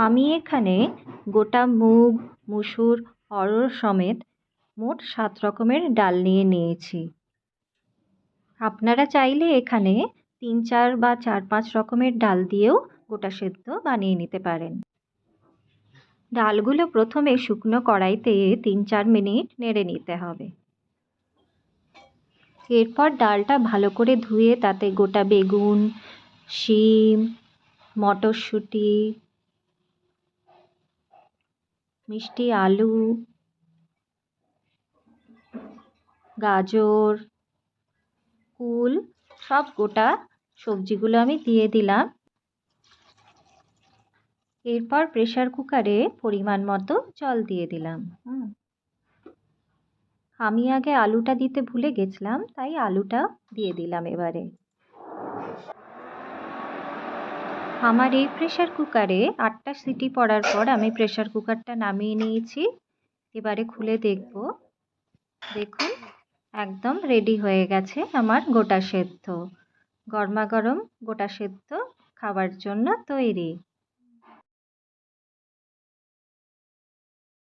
আমি এখানে গোটা মুগ, মুসুর, অড়হর সমেত মোট 7 রকমের ডাল নিয়েছি। আপনারা চাইলে এখানে 3-4 বা 4-5 রকমের ডাল দিয়েও গোটা সেদ্ধ বানিয়ে নিতে পারেন। ডালগুলো প্রথমে শুকনো কড়াইতে 3-4 মিনিট নেড়ে নিতে হবে। এরপর ডালটা ভালো করে ধুয়ে তাতে গোটা বেগুন, শিম, মটরশুঁটি, মিষ্টি আলু, গাজর, কুল সব গোটা সবজিগুলো আমি দিয়ে দিলাম। এরপর প্রেসার কুকারে পরিমাণ মতো জল দিয়ে দিলাম। আমি আগে আলুটা দিতে ভুলে গেছিলাম, তাই আলুটা দিয়ে দিলাম এবারে। আমার এই প্রেসার কুকারে 8টা সিটি পড়ার পর আমি প্রেসার কুকারটা নামিয়ে নিয়েছি। এবারে খুলে দেখব। দেখুন, একদম রেডি হয়ে গেছে আমার গোটা সেদ্ধ। গরমাগরম গোটা সেদ্ধ খাবার জন্য তৈরি।